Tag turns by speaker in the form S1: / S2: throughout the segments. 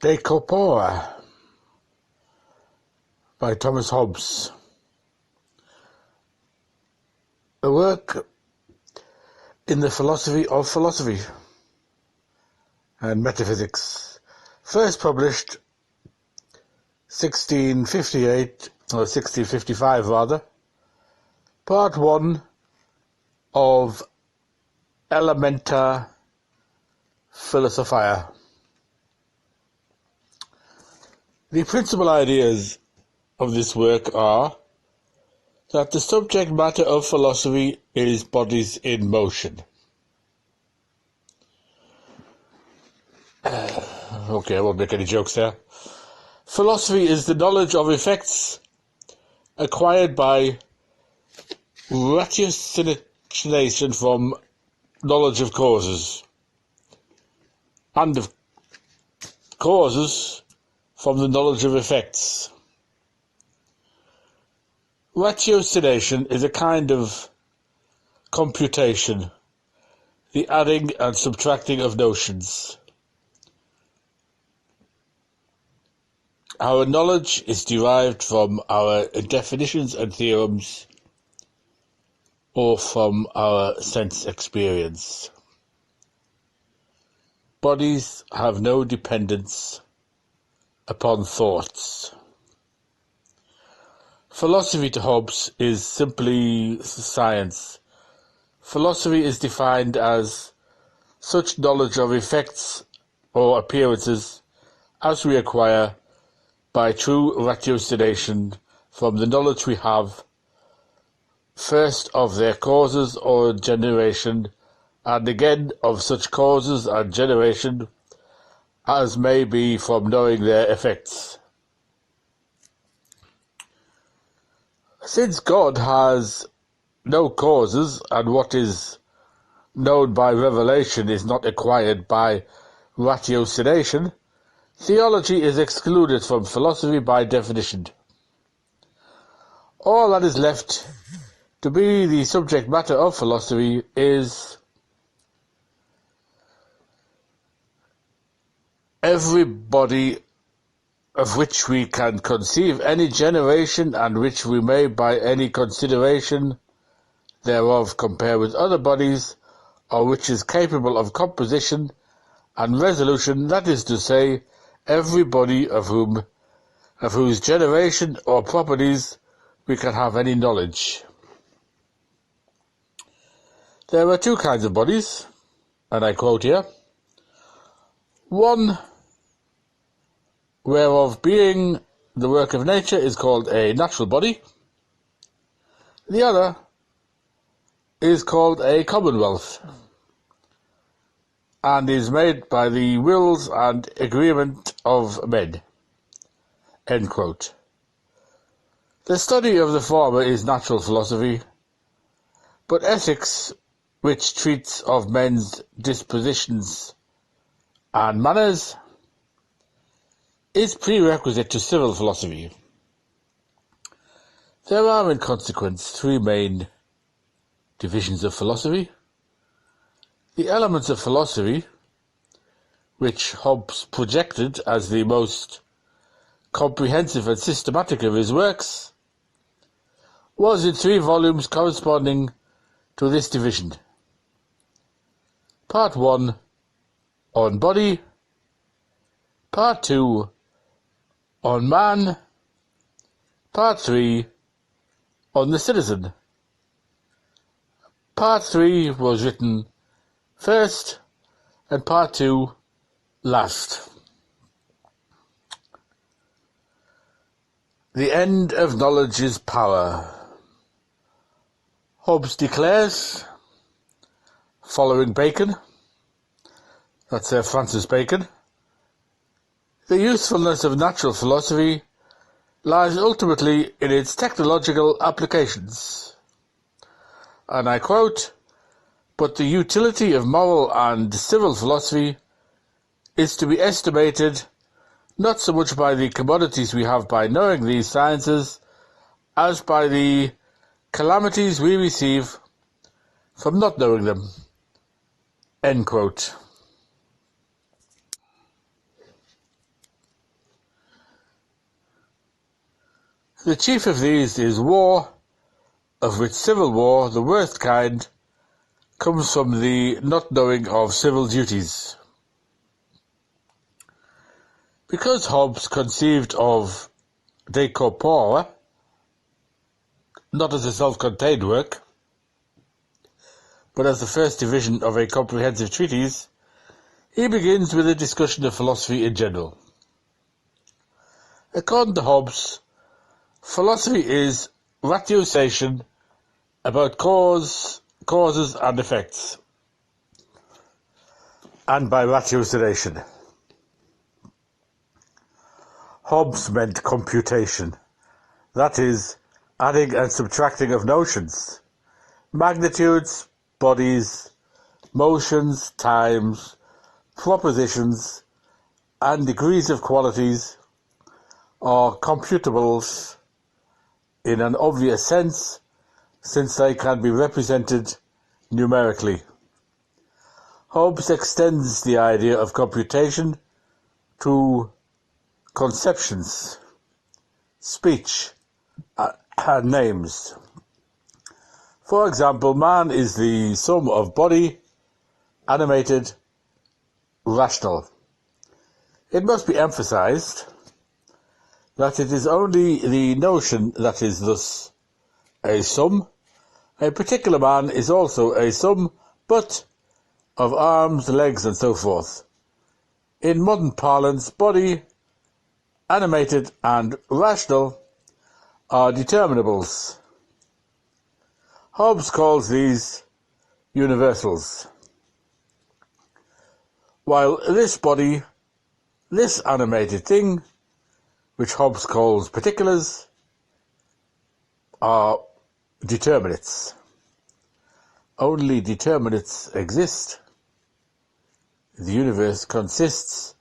S1: De Corpore by Thomas Hobbes. A work in the philosophy of philosophy and metaphysics, first published 1658, or 1655 rather, part 1 of Elementa Philosophiae. The principal ideas of this work are that the subject matter of philosophy is bodies in motion. Okay, I won't make any jokes there. Philosophy is the knowledge of effects acquired by ratiocination from knowledge of causes, and of causes from the knowledge of effects. Ratiocination is a kind of computation, the adding and subtracting of notions. Our knowledge is derived from our definitions and theorems, or from our sense experience. Bodies have no dependence upon thoughts. Philosophy to Hobbes is simply science. Philosophy is defined as such knowledge of effects or appearances as we acquire by true ratiocination from the knowledge we have, first of their causes or generation, and again of such causes and generation as may be from knowing their effects. Since God has no causes, and what is known by revelation is not acquired by ratiocination, theology is excluded from philosophy by definition. All that is left to be the subject matter of philosophy is every body of which we can conceive any generation, and which we may by any consideration thereof compare with other bodies, or which is capable of composition and resolution, that is to say, every body of whose generation or properties we can have any knowledge. There are two kinds of bodies, and I quote here: one whereof being the work of nature is called a natural body, the other is called a commonwealth, and is made by the wills and agreement of men. End quote. The study of the former is natural philosophy, but ethics, which treats of men's dispositions and manners, is prerequisite to civil philosophy. There are in consequence three main divisions of philosophy: the elements of philosophy, which Hobbes projected as the most comprehensive and systematic of his works, was in 3 volumes corresponding to this division. Part 1 on body, Part 2 on man, Part 3 on the citizen. Part 3 was written first, and Part 2 last. The end of knowledge is power. Hobbes declares, following Bacon, that's Francis Bacon, the usefulness of natural philosophy lies ultimately in its technological applications. And I quote, "But the utility of moral and civil philosophy is to be estimated not so much by the commodities we have by knowing these sciences, as by the calamities we receive from not knowing them." End quote. The chief of these is war, of which civil war, the worst kind, comes from the not knowing of civil duties. Because Hobbes conceived of De Corpore not as a self-contained work, but as the first division of a comprehensive treatise, he begins with a discussion of philosophy in general. According to Hobbes, philosophy is ratiocination about causes and effects, and by ratiocination, Hobbes meant computation, that is, adding and subtracting of notions, magnitudes, bodies, motions, times, propositions, and degrees of qualities, are computables in an obvious sense, since they can be represented numerically. Hobbes extends the idea of computation to conceptions, speech, and names. For example, man is the sum of body, animated, rational. It must be emphasized that it is only the notion that is thus a sum. A particular man is also a sum, but of arms, legs, and so forth. In modern parlance, body, animated, and rational are determinables. Hobbes calls these universals, while this body, this animated thing, which Hobbes calls particulars, are determinates. Only determinates exist. The universe consists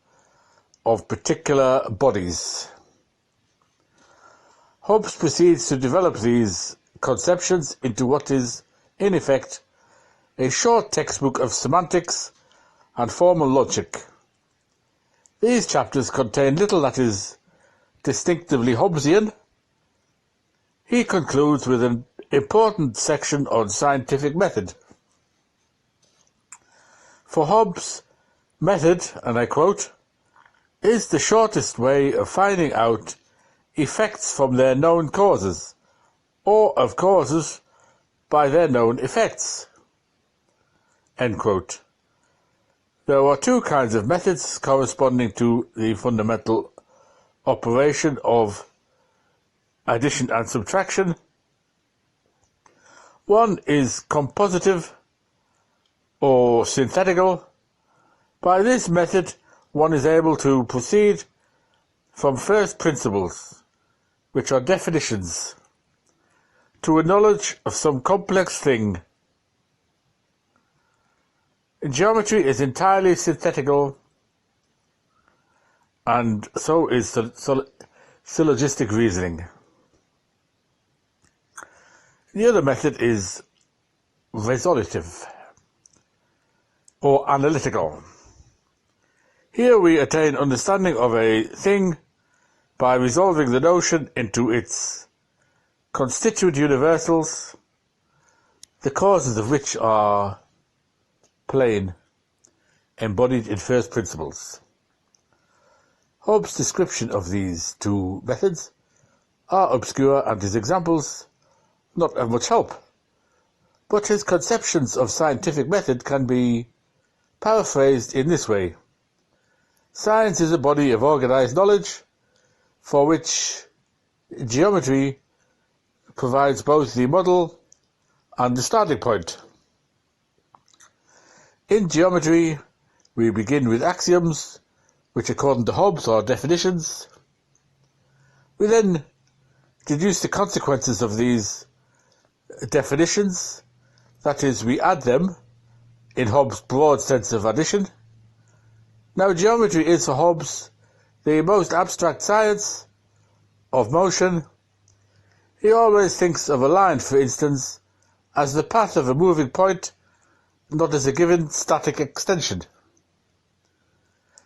S1: of particular bodies. Hobbes proceeds to develop these conceptions into what is, in effect, a short textbook of semantics and formal logic. These chapters contain little that is distinctively Hobbesian. He concludes with an important section on scientific method. For Hobbes, method, and I quote, is the shortest way of finding out effects from their known causes, or of causes by their known effects. End quote. There are two kinds of methods corresponding to the fundamental operation of addition and subtraction. One is compositive or synthetical. By this method, one is able to proceed from first principles, which are definitions, to a knowledge of some complex thing. Geometry is entirely synthetical, and so is syllogistic reasoning. The other method is resolutive, or analytical. Here we attain understanding of a thing by resolving the notion into its constituent universals, the causes of which are plain, embodied in first principles. Hobbes' description of these two methods are obscure and his examples not of much help, but his conceptions of scientific method can be paraphrased in this way. Science is a body of organized knowledge for which geometry provides both the model and the starting point. In geometry, we begin with axioms, which according to Hobbes are definitions. We then deduce the consequences of these definitions, that is, we add them, in Hobbes' broad sense of addition. Now, geometry is for Hobbes the most abstract science of motion. He always thinks of a line, for instance, as the path of a moving point, not as a given static extension.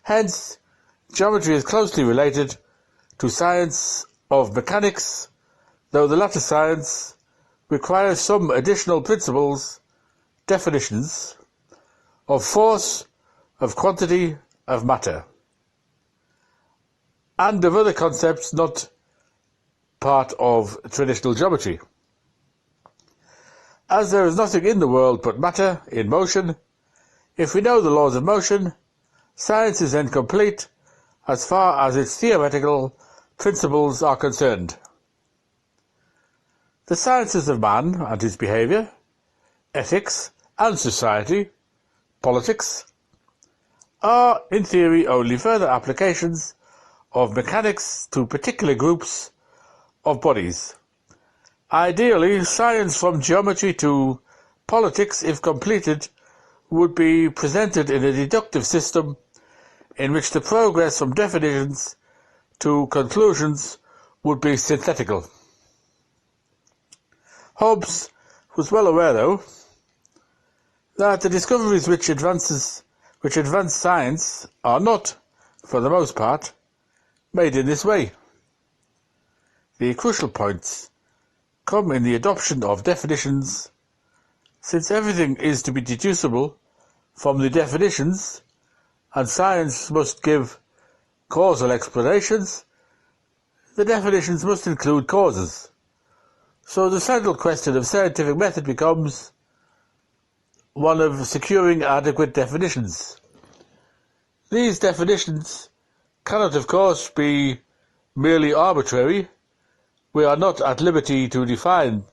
S1: Hence, geometry is closely related to science of mechanics, though the latter science requires some additional principles, definitions, of force, of quantity, of matter, and of other concepts not part of traditional geometry. As there is nothing in the world but matter in motion, if we know the laws of motion, science is then complete as far as its theoretical principles are concerned. The sciences of man and his behaviour, ethics and society, politics, are in theory only further applications of mechanics to particular groups of bodies. Ideally, science from geometry to politics, if completed, would be presented in a deductive system in which the progress from definitions to conclusions would be synthetical. Hobbes was well aware, though, that the discoveries which advance science are not, for the most part, made in this way. The crucial points come in the adoption of definitions. Since everything is to be deducible from the definitions, and science must give causal explanations, the definitions must include causes. So the central question of scientific method becomes one of securing adequate definitions. These definitions cannot, of course, be merely arbitrary. We are not at liberty to define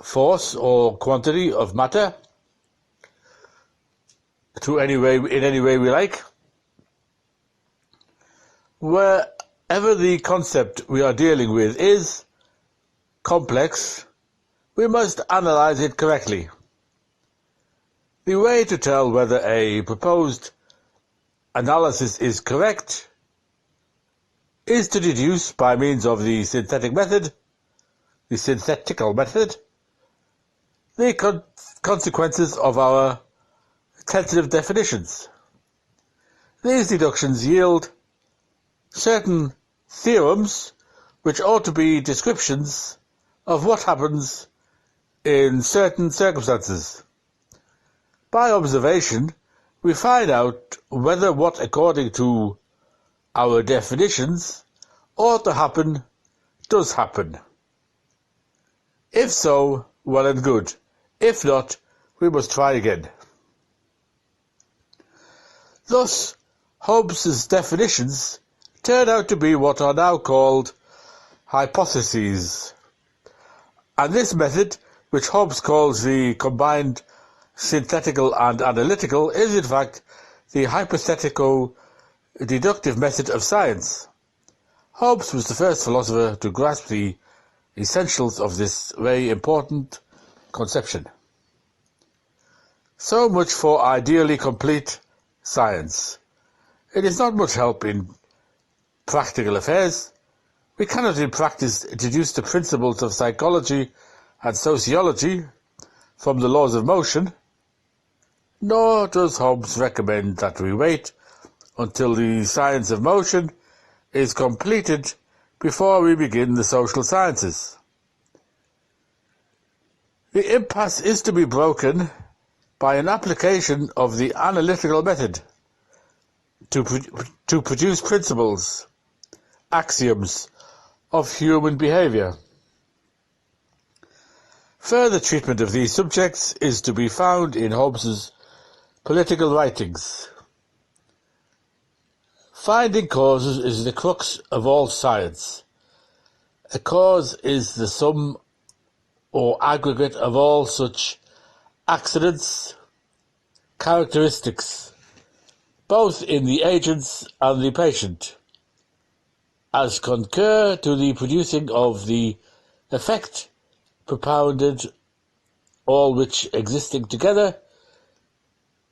S1: force or quantity of matter in any way we like. Wherever the concept we are dealing with is complex, we must analyze it correctly. The way to tell whether a proposed analysis is correct is to deduce by means of the synthetical method, the consequences of our tentative definitions. These deductions yield certain theorems which ought to be descriptions of what happens in certain circumstances. By observation, we find out whether what, according to our definitions, ought to happen does happen. If so, well and good. If not, we must try again. Thus, Hobbes's definitions turn out to be what are now called hypotheses. And this method, which Hobbes calls the combined synthetical and analytical, is in fact the hypothetico-deductive method of science. Hobbes was the first philosopher to grasp the essentials of this very important conception. So much for ideally complete science. It is not much help in practical affairs. We cannot in practice deduce the principles of psychology and sociology from the laws of motion, nor does Hobbes recommend that we wait until the science of motion is completed before we begin the social sciences. The impasse is to be broken by an application of the analytical method to produce principles, axioms of human behaviour. Further treatment of these subjects is to be found in Hobbes's political writings. Finding causes is the crux of all science. A cause is the sum or aggregate of all such accidents, characteristics, both in the agents and the patient, as concur to the producing of the effect propounded, all which existing together,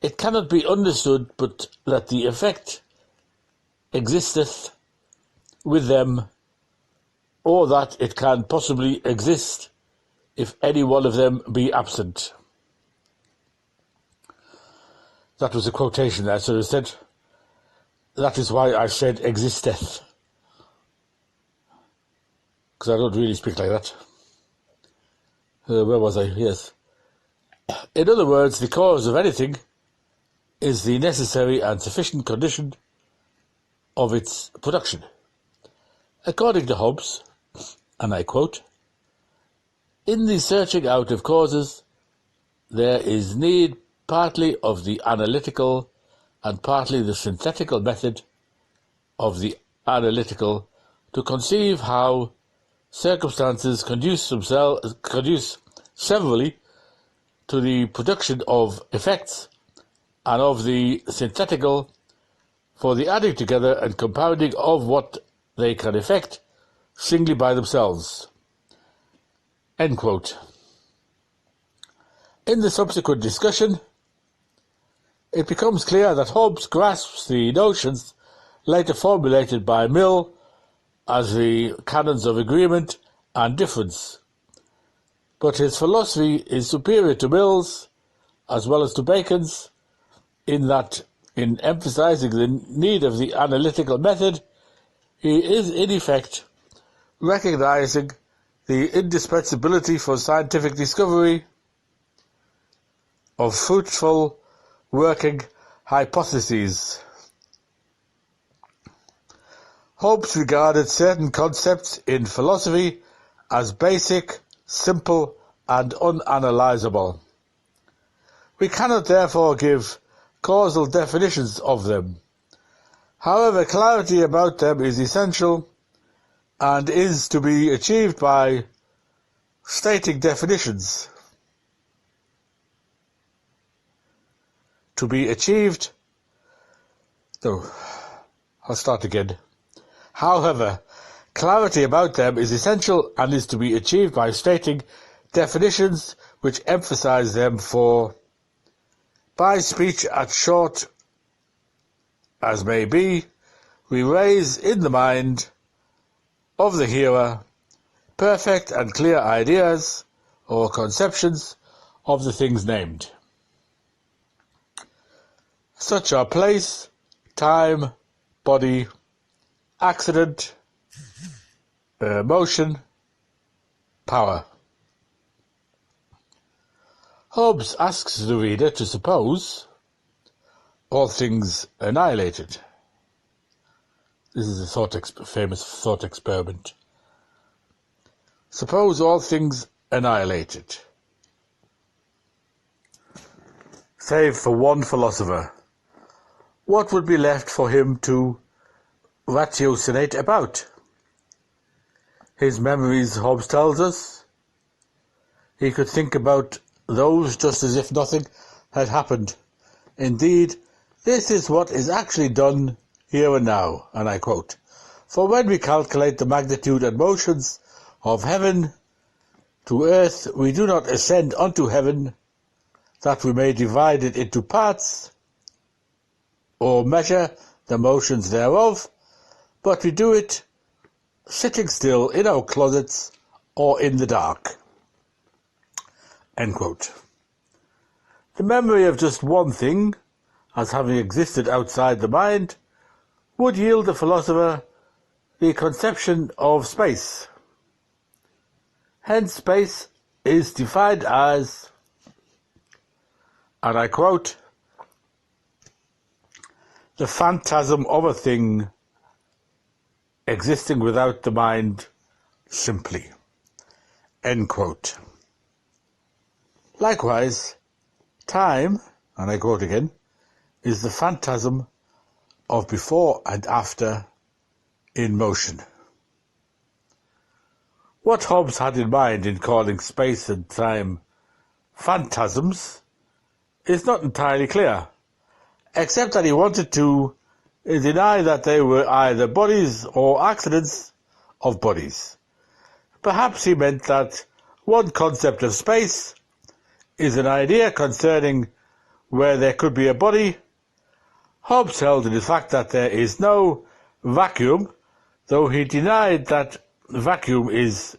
S1: it cannot be understood but that the effect existeth with them, or that it can possibly exist if any one of them be absent. That was a quotation there, so I said, that is why I said existeth. because I don't really speak like that. Where was I? Yes. In other words, the cause of anything is the necessary and sufficient condition of its production. According to Hobbes, and I quote, "In the searching out of causes, there is need partly of the analytical and partly the synthetical method of the analytical to conceive how circumstances conduce severally to the production of effects, and of the synthetical for the adding together and compounding of what they can effect singly by themselves." End quote. In the subsequent discussion, it becomes clear that Hobbes grasps the notions later formulated by Mill as the canons of agreement and difference, but his philosophy is superior to Mill's as well as to Bacon's, in that, in emphasizing the need of the analytical method, he is in effect recognizing the indispensability for scientific discovery of fruitful working hypotheses. Hobbes regarded certain concepts in philosophy as basic, simple, and unanalyzable. We cannot therefore give causal definitions of them. However, clarity about them is essential and is to be achieved by stating definitions. To be achieved... I'll start again. However, clarity about them is essential and is to be achieved by stating definitions which emphasize them, for by speech as short as may be, we raise in the mind of the hearer perfect and clear ideas or conceptions of the things named. Such are place, time, body, accident, motion, power. Hobbes asks the reader to suppose all things annihilated. This is a famous thought experiment. Suppose all things annihilated, save for one philosopher. What would be left for him to ratiocinate about? His memories, Hobbes tells us. He could think about those just as if nothing had happened. Indeed, this is what is actually done here and now, and I quote, "For when we calculate the magnitude and motions of heaven to earth, we do not ascend unto heaven, that we may divide it into parts, or measure the motions thereof, but we do it sitting still in our closets or in the dark." End quote. The memory of just one thing, as having existed outside the mind, would yield the philosopher the conception of space. Hence space is defined as, and I quote, "the phantasm of a thing existing without the mind simply." End quote. Likewise, time, and I quote again, is the phantasm of before and after in motion. What Hobbes had in mind in calling space and time phantasms is not entirely clear, except that he wanted to deny that they were either bodies or accidents of bodies. Perhaps he meant that one concept of space is an idea concerning where there could be a body. Hobbes held in the fact that there is no vacuum, though he denied that vacuum is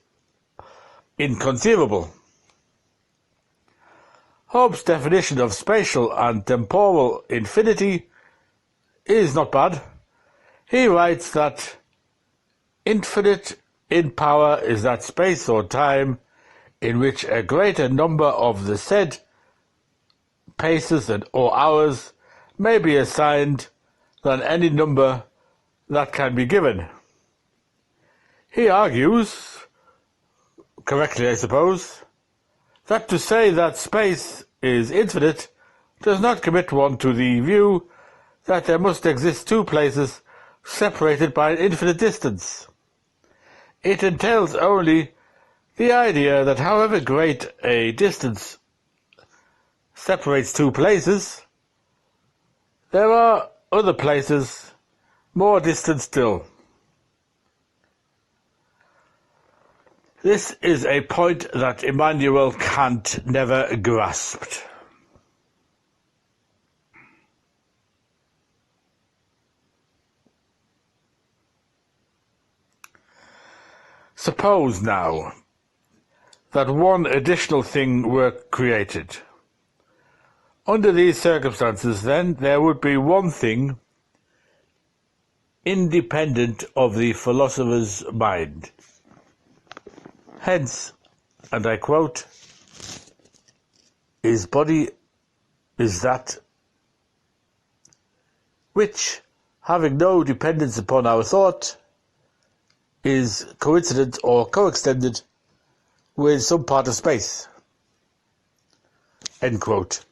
S1: inconceivable. Hobbes' definition of spatial and temporal infinity is not bad. He writes that infinite in power is that space or time in which a greater number of the said paces or hours may be assigned than any number that can be given. He argues, correctly I suppose, that to say that space is infinite does not commit one to the view that there must exist two places separated by an infinite distance. It entails only the idea that however great a distance separates two places, there are other places more distant still. This is a point that Immanuel Kant never grasped. Suppose now that one additional thing were created. Under these circumstances, then, there would be one thing independent of the philosopher's mind. Hence, and I quote, "His body is that which, having no dependence upon our thought, is coincident or coextended with some part of space." End quote.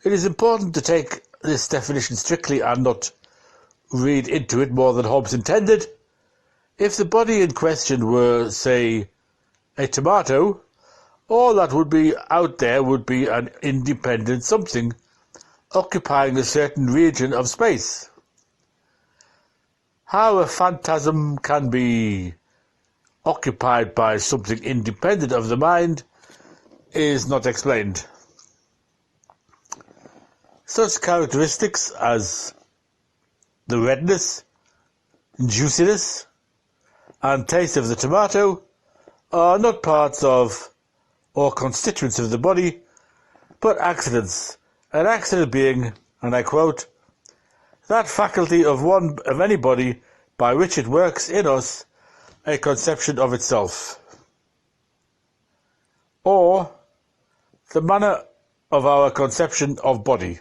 S1: It is important to take this definition strictly and not read into it more than Hobbes intended. If the body in question were, say, a tomato, all that would be out there would be an independent something occupying a certain region of space. How a phantasm can be occupied by something independent of the mind is not explained. Such characteristics as the redness, juiciness, and taste of the tomato are not parts of or constituents of the body, but accidents, an accident being, and I quote, "that faculty of any body by which it works in us a conception of itself," or "the manner of our conception of body."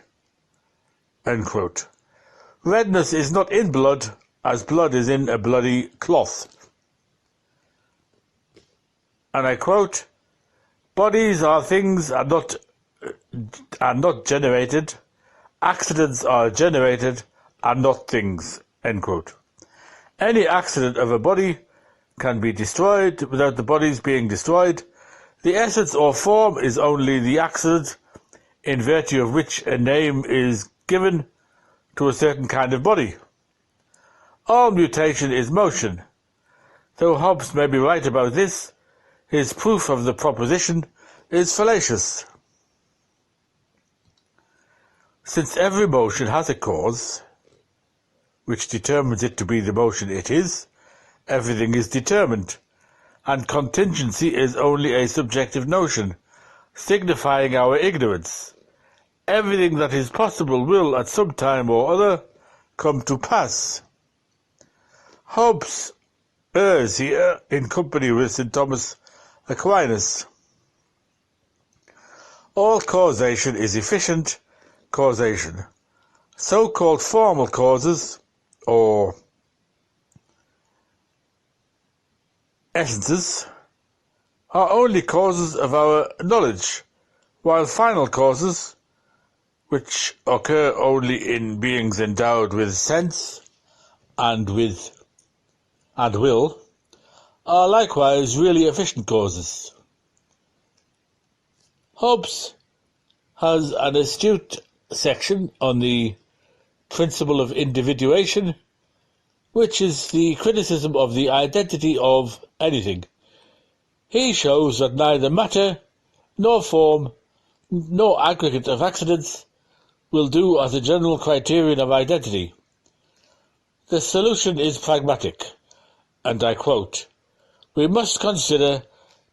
S1: End quote. Redness is not in blood, as blood is in a bloody cloth. And I quote, "Bodies are things are not generated. Accidents are generated and not things." End quote. Any accident of a body can be destroyed without the bodies being destroyed. The essence or form is only the accident in virtue of which a name is given to a certain kind of body. All mutation is motion. Though Hobbes may be right about this, his proof of the proposition is fallacious. Since every motion has a cause, which determines it to be the motion it is, everything is determined, and contingency is only a subjective notion, signifying our ignorance. Everything that is possible will, at some time or other, come to pass. Hobbes errs here in company with St. Thomas Aquinas. All causation is efficient causation. So-called formal causes, or essences, are only causes of our knowledge, while final causes, which occur only in beings endowed with sense and will, are likewise really efficient causes. Hobbes has an astute section on the principle of individuation, which is the criticism of the identity of anything. He shows that neither matter, nor form, nor aggregate of accidents will do as a general criterion of identity. The solution is pragmatic, and I quote, "We must consider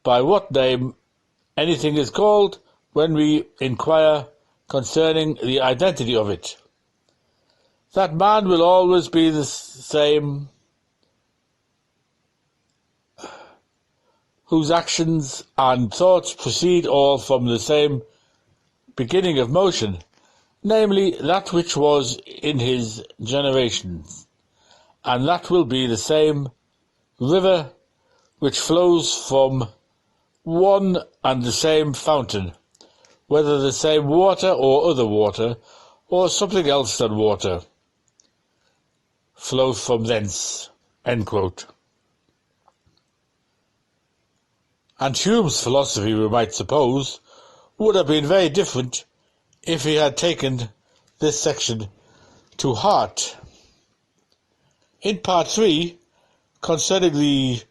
S1: by what name anything is called when we inquire concerning the identity of it. That man will always be the same whose actions and thoughts proceed all from the same beginning of motion, namely that which was in his generations, and that will be the same river which flows from one and the same fountain, whether the same water or other water, or something else than water, flow from thence." End quote. And Hume's philosophy, we might suppose, would have been very different if he had taken this section to heart. In part 3, concerning the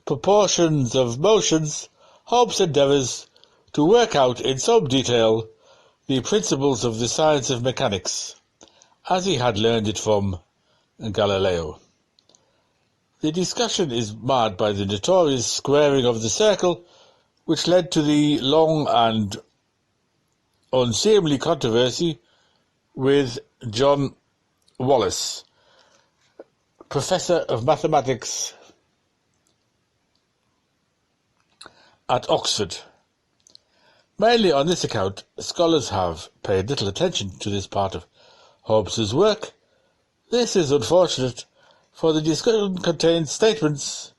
S1: proportions of motions, Hobbes endeavours to work out in some detail the principles of the science of mechanics, as he had learned it from Galileo. The discussion is marred by the notorious squaring of the circle, which led to the long and unseemly controversy with John Wallis, Professor of Mathematics at Oxford. Mainly on this account, scholars have paid little attention to this part of Hobbes's work. This is unfortunate, for the discussion contains statements,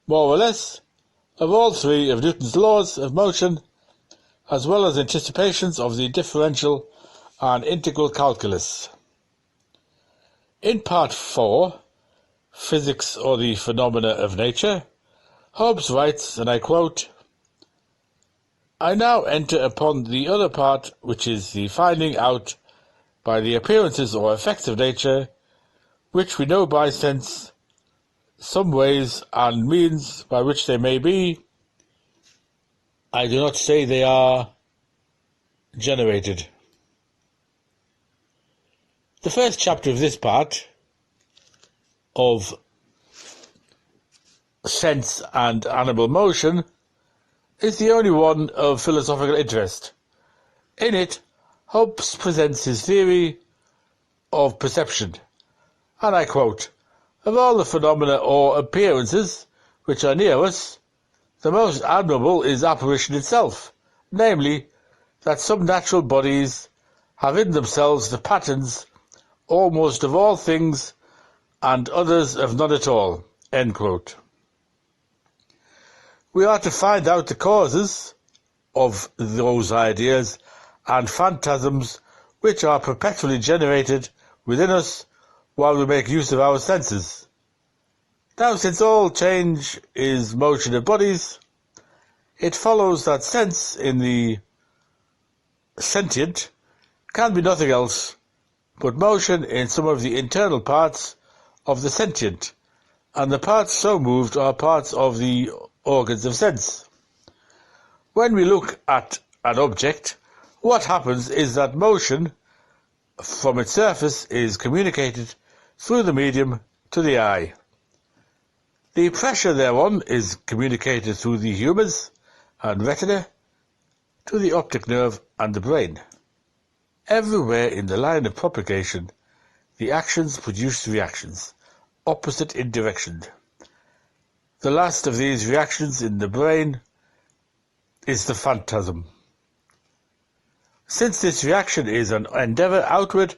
S1: more or less, of all three of Newton's laws of motion, as well as anticipations of the differential and integral calculus. In part 4, Physics or the Phenomena of Nature, Hobbes writes, and I quote, "I now enter upon the other part, which is the finding out by the appearances or effects of nature, which we know by sense, some ways and means by which they may be, I do not say they are, generated." The first chapter of this part, of sense and animal motion, is the only one of philosophical interest. In it, Hobbes presents his theory of perception, and I quote, "Of all the phenomena or appearances which are near us, the most admirable is apparition itself, namely, that some natural bodies have in themselves the patterns almost of all things, and others of none at all." End quote. We are to find out the causes of those ideas and phantasms which are perpetually generated within us while we make use of our senses. Now, since all change is motion of bodies, it follows that sense in the sentient can be nothing else but motion in some of the internal parts of the sentient, and the parts so moved are parts of the organs of sense. When we look at an object, what happens is that motion from its surface is communicated through the medium to the eye. The pressure thereon is communicated through the humors and retina to the optic nerve and the brain. Everywhere in the line of propagation, the actions produce reactions, opposite in direction. The last of these reactions in the brain is the phantasm. Since this reaction is an endeavour outward,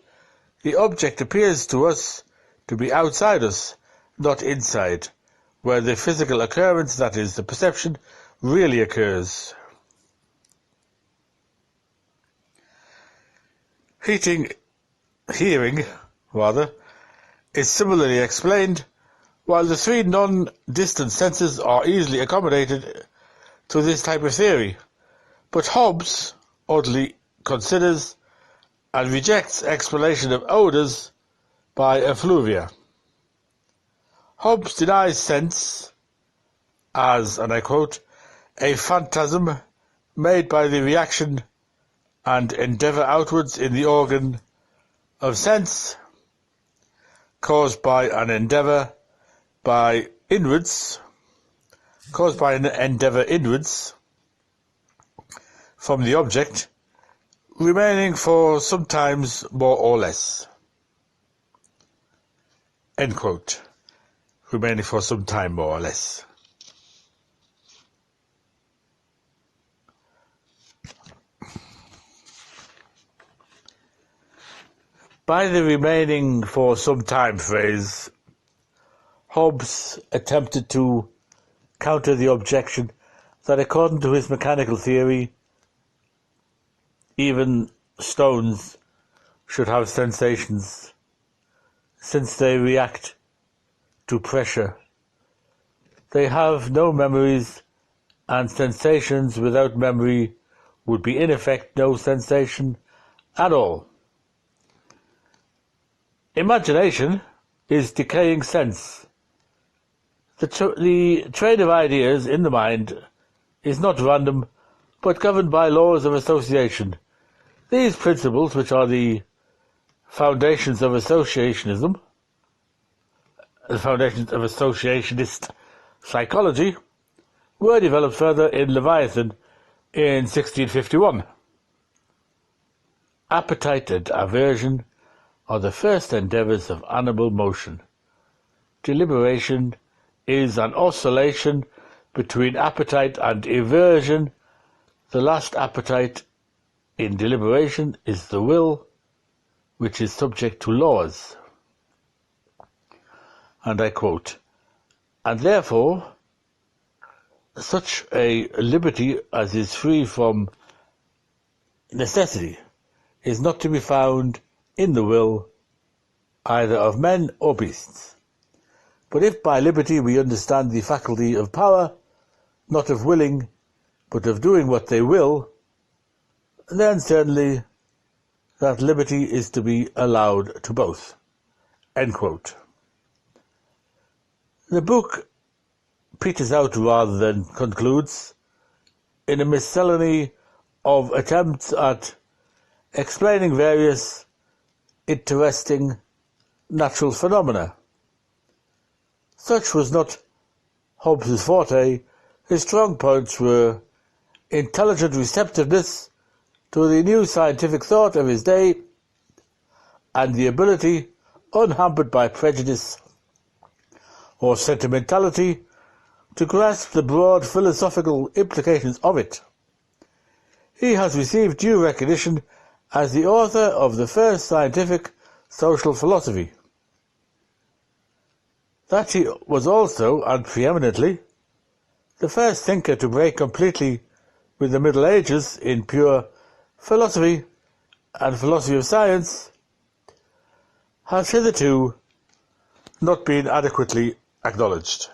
S1: the object appears to us to be outside us, not inside, where the physical occurrence, that is, the perception, really occurs. Hearing, is similarly explained, while the three non-distant senses are easily accommodated to this type of theory. But Hobbes oddly considers and rejects explanation of odours by effluvia. Hobbes denies sense as, and I quote, "a phantasm made by the reaction and endeavour outwards in the organ of sense, caused by an endeavour inwards from the object, remaining for some times more or less." End quote. Remaining for some time more or less. By the remaining for some time phrase, Hobbes attempted to counter the objection that according to his mechanical theory, even stones should have sensations, since they react to pressure. They have no memories, and sensations without memory would be in effect no sensation at all. Imagination is decaying sense. The train of ideas in the mind is not random, but governed by laws of association. These principles, which are the foundations of associationism, the foundations of associationist psychology, were developed further in Leviathan in 1651. Appetite and aversion are the first endeavours of animal motion. Deliberation is an oscillation between appetite and aversion. The last appetite in deliberation is the will, which is subject to laws. And I quote, "And therefore, such a liberty as is free from necessity is not to be found in the will either of men or beasts. But if by liberty we understand the faculty of power, not of willing, but of doing what they will, then certainly that liberty is to be allowed to both." End quote. The book peters out rather than concludes in a miscellany of attempts at explaining various interesting natural phenomena. Such was not Hobbes' forte. His strong points were intelligent receptiveness to the new scientific thought of his day and the ability, unhampered by prejudice or sentimentality, to grasp the broad philosophical implications of it. He has received due recognition as the author of the first scientific social philosophy. That he was also, and preeminently, the first thinker to break completely with the Middle Ages in pure philosophy and philosophy of science has hitherto not been adequately acknowledged.